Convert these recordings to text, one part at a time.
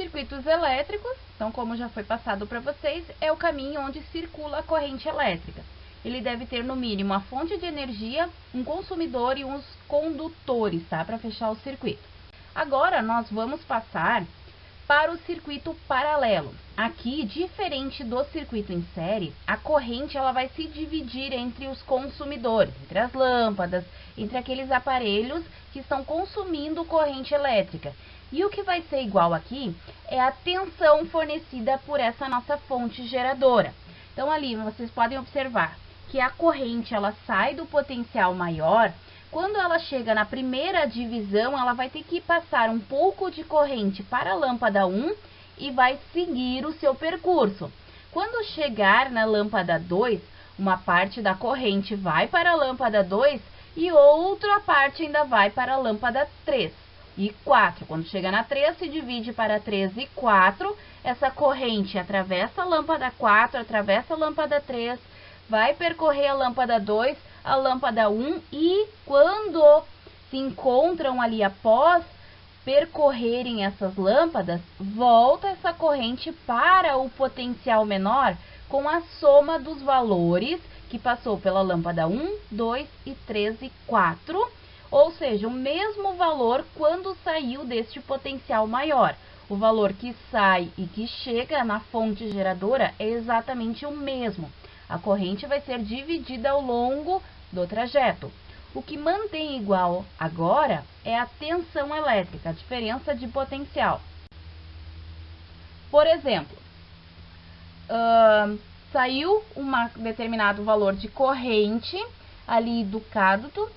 circuitos elétricos, então como já foi passado para vocês, é o caminho onde circula a corrente elétrica. Ele deve ter no mínimo a fonte de energia, um consumidor e uns condutores, tá? Para fechar o circuito. Agora nós vamos passar para o circuito paralelo. Aqui, diferente do circuito em série, a corrente ela vai se dividir entre os consumidores, entre as lâmpadas, entre aqueles aparelhos que estão consumindo corrente elétrica. E o que vai ser igual aqui é a tensão fornecida por essa nossa fonte geradora. Então ali vocês podem observar que a corrente ela sai do potencial maior. Quando ela chega na primeira divisão, ela vai ter que passar um pouco de corrente para a lâmpada 1 e vai seguir o seu percurso. Quando chegar na lâmpada 2, uma parte da corrente vai para a lâmpada 2 e outra parte ainda vai para a lâmpada 3 e 4. Quando chega na 3, se divide para 3 e 4. Essa corrente atravessa a lâmpada 4, atravessa a lâmpada 3, vai percorrer a lâmpada 2, a lâmpada 1 e quando se encontram ali após percorrerem essas lâmpadas, volta essa corrente para o potencial menor com a soma dos valores que passou pela lâmpada 1, 2 e 3 e 4, ou seja, o mesmo valor quando saiu deste potencial maior. O valor que sai e que chega na fonte geradora é exatamente o mesmo. A corrente vai ser dividida ao longo do trajeto. O que mantém igual agora é a tensão elétrica, a diferença de potencial. Por exemplo, saiu um determinado valor de corrente ali do cátodo,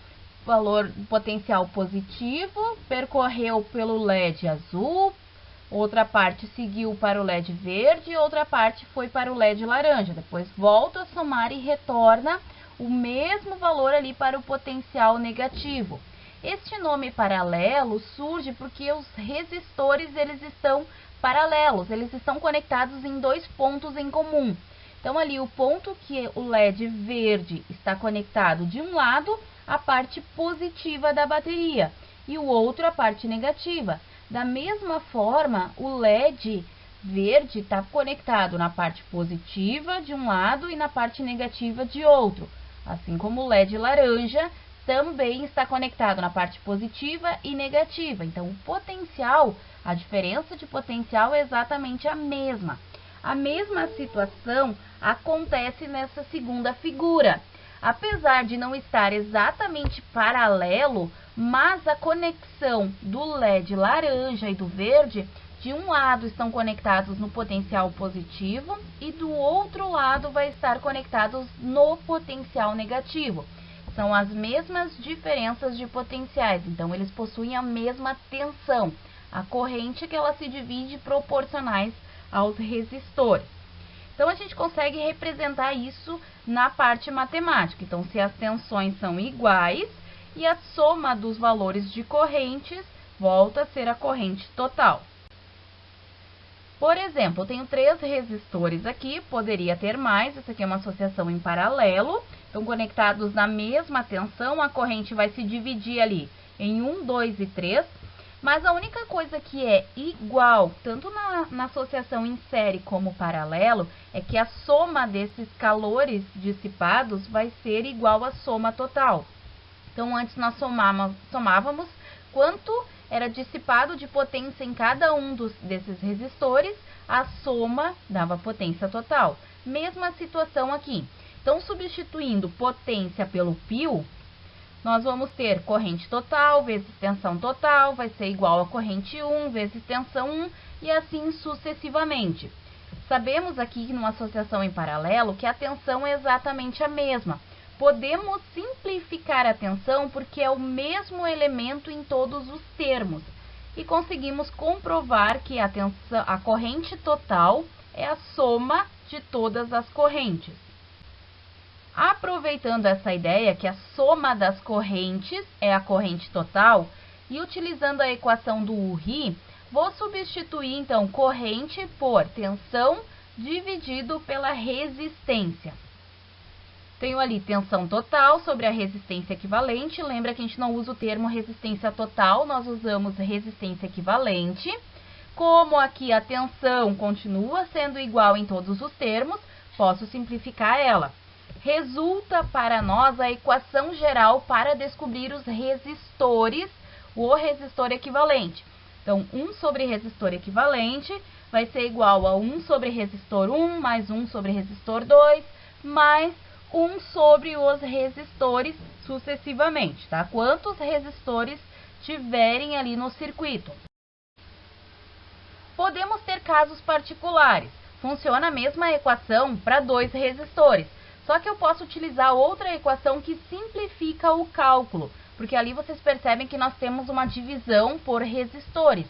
valor potencial positivo, percorreu pelo LED azul, outra parte seguiu para o LED verde, outra parte foi para o LED laranja. Depois volta a somar e retorna o mesmo valor ali para o potencial negativo. Este nome paralelo surge porque os resistores eles estão paralelos, eles estão conectados em dois pontos em comum. Então ali o ponto que o LED verde está conectado de um lado, a parte positiva da bateria, e o outro a parte negativa. Da mesma forma, o LED verde está conectado na parte positiva de um lado e na parte negativa de outro. Assim como o LED laranja também está conectado na parte positiva e negativa. Então, o potencial, a diferença de potencial é exatamente a mesma. A mesma situação acontece nessa segunda figura. Apesar de não estar exatamente paralelo, mas a conexão do LED laranja e do verde, de um lado estão conectados no potencial positivo e do outro lado vai estar conectados no potencial negativo. São as mesmas diferenças de potenciais, então eles possuem a mesma tensão. A corrente que ela se divide proporcionais aos resistores. Então, a gente consegue representar isso na parte matemática. Então, se as tensões são iguais e a soma dos valores de correntes volta a ser a corrente total. Por exemplo, eu tenho 3 resistores aqui, poderia ter mais, essa aqui é uma associação em paralelo. Então, conectados na mesma tensão, a corrente vai se dividir ali em 1, 2 e 3. Mas a única coisa que é igual, tanto na associação em série como paralelo, é que a soma desses calores dissipados vai ser igual à soma total. Então, antes nós somávamos quanto era dissipado de potência em cada um desses resistores, a soma dava potência total. Mesma situação aqui. Então, substituindo potência pelo π, nós vamos ter corrente total vezes tensão total, vai ser igual a corrente 1 vezes tensão 1 e assim sucessivamente. Sabemos aqui, numa associação em paralelo, que a tensão é exatamente a mesma. Podemos simplificar a tensão porque é o mesmo elemento em todos os termos. E conseguimos comprovar que a corrente total é a soma de todas as correntes. Aproveitando essa ideia que a soma das correntes é a corrente total, e utilizando a equação do Uri, vou substituir então corrente por tensão dividido pela resistência. Tenho ali tensão total sobre a resistência equivalente. Lembra que a gente não usa o termo resistência total, nós usamos resistência equivalente. Como aqui a tensão continua sendo igual em todos os termos, posso simplificar ela. Resulta para nós a equação geral para descobrir os resistores, o resistor equivalente. Então, 1 sobre resistor equivalente vai ser igual a 1 sobre resistor 1, mais 1 sobre resistor 2, mais 1 sobre os resistores sucessivamente, tá? Quantos resistores tiverem ali no circuito. Podemos ter casos particulares. Funciona a mesma equação para 2 resistores, só que eu posso utilizar outra equação que simplifica o cálculo, porque ali vocês percebem que nós temos uma divisão por resistores.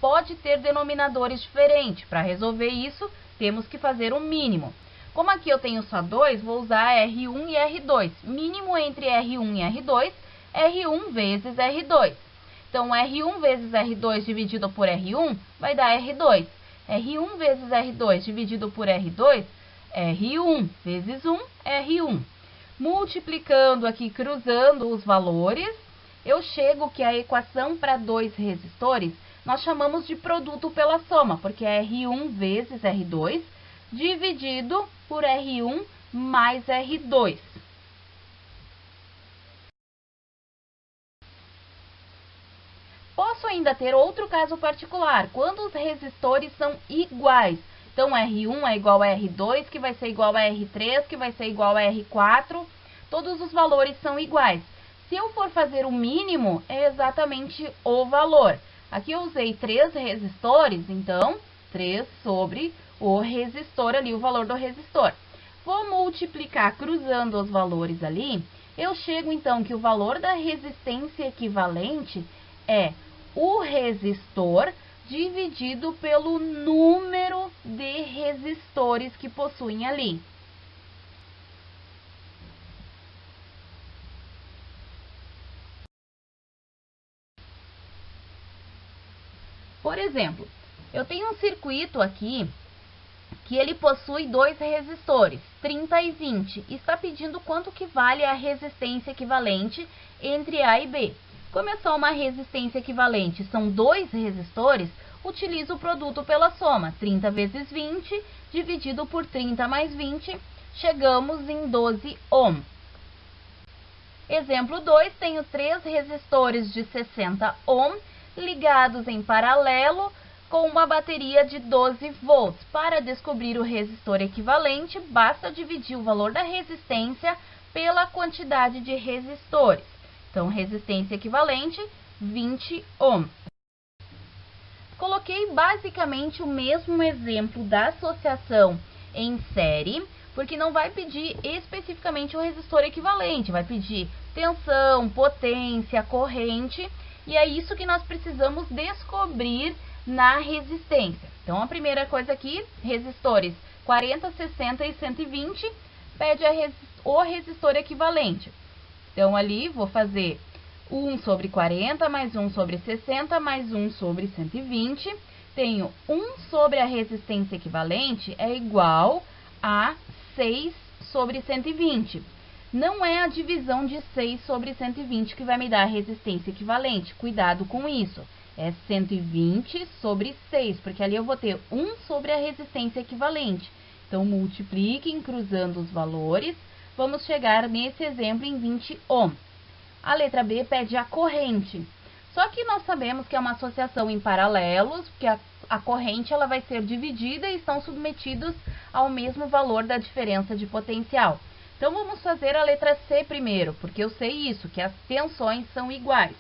Pode ter denominadores diferentes. Para resolver isso, temos que fazer um mínimo. Como aqui eu tenho só 2, vou usar R1 e R2. Mínimo entre R1 e R2, R1 vezes R2. Então, R1 vezes R2 dividido por R1 vai dar R2. R1 vezes R2 dividido por R2, R1 vezes 1, R1. Multiplicando aqui, cruzando os valores, eu chego que a equação para 2 resistores nós chamamos de produto pela soma, porque é R1 vezes R2 dividido por R1 mais R2. Posso ainda ter outro caso particular, quando os resistores são iguais. Então, R1 é igual a R2, que vai ser igual a R3, que vai ser igual a R4. Todos os valores são iguais. Se eu for fazer o mínimo, é exatamente o valor. Aqui eu usei 3 resistores, então, 3 sobre o resistor ali, o valor do resistor. Vou multiplicar cruzando os valores ali. Eu chego, então, que o valor da resistência equivalente é o resistor dividido pelo número de resistores que possuem ali. Por exemplo, eu tenho um circuito aqui que ele possui 2 resistores, 30 e 20, e está pedindo quanto que vale a resistência equivalente entre A e B. Como é só uma resistência equivalente, são 2 resistores, utilizo o produto pela soma. 30 vezes 20, dividido por 30 mais 20, chegamos em 12 ohm. Exemplo 2, tenho 3 resistores de 60 ohm, ligados em paralelo, com uma bateria de 12 volts. Para descobrir o resistor equivalente, basta dividir o valor da resistência pela quantidade de resistores. Então, resistência equivalente, 20 ohm. Coloquei basicamente o mesmo exemplo da associação em série, porque não vai pedir especificamente o resistor equivalente, vai pedir tensão, potência, corrente, e é isso que nós precisamos descobrir na resistência. Então, a primeira coisa aqui, resistores 40, 60 e 120, pede o resistor equivalente. Então, ali vou fazer 1 sobre 40, mais 1 sobre 60, mais 1 sobre 120. Tenho 1 sobre a resistência equivalente é igual a 6 sobre 120. Não é a divisão de 6 sobre 120 que vai me dar a resistência equivalente. Cuidado com isso. É 120 sobre 6, porque ali eu vou ter 1 sobre a resistência equivalente. Então, multipliquem cruzando os valores. Vamos chegar nesse exemplo em 20 ohm. A letra B pede a corrente. Só que nós sabemos que é uma associação em paralelos, que a corrente ela vai ser dividida e estão submetidos ao mesmo valor da diferença de potencial. Então, vamos fazer a letra C primeiro, porque eu sei isso, que as tensões são iguais.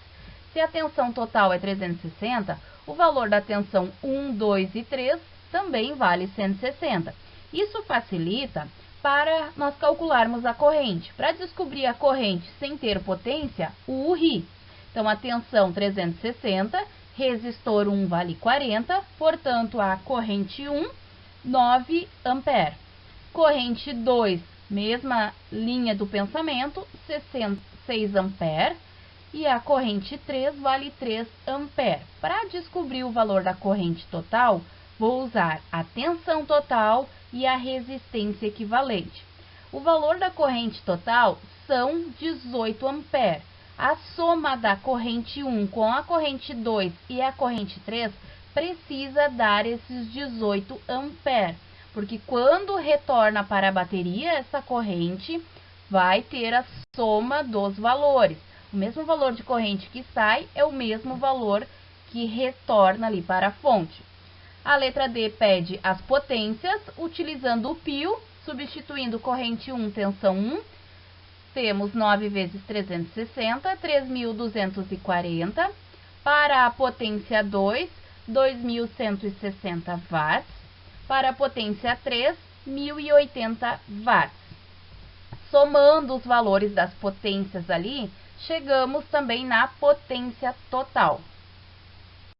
Se a tensão total é 360, o valor da tensão 1, 2 e 3 também vale 160. Isso facilita para nós calcularmos a corrente. Para descobrir a corrente sem ter potência, o RI. Então, a tensão 360, resistor 1 vale 40, portanto, a corrente 1, 9 ampere. Corrente 2, mesma linha do pensamento, 6 ampere. E a corrente 3 vale 3 ampere. Para descobrir o valor da corrente total, vou usar a tensão total e a resistência equivalente. O valor da corrente total são 18 ampere. A soma da corrente 1 com a corrente 2 e a corrente 3 precisa dar esses 18 amperes, porque quando retorna para a bateria, essa corrente vai ter a soma dos valores. O mesmo valor de corrente que sai é o mesmo valor que retorna ali para a fonte. A letra D pede as potências, utilizando o pio, substituindo corrente 1, tensão 1, temos 9 vezes 360, 3.240. Para a potência 2, 2.160 watts. Para a potência 3, 1.080 watts. Somando os valores das potências ali, chegamos também na potência total.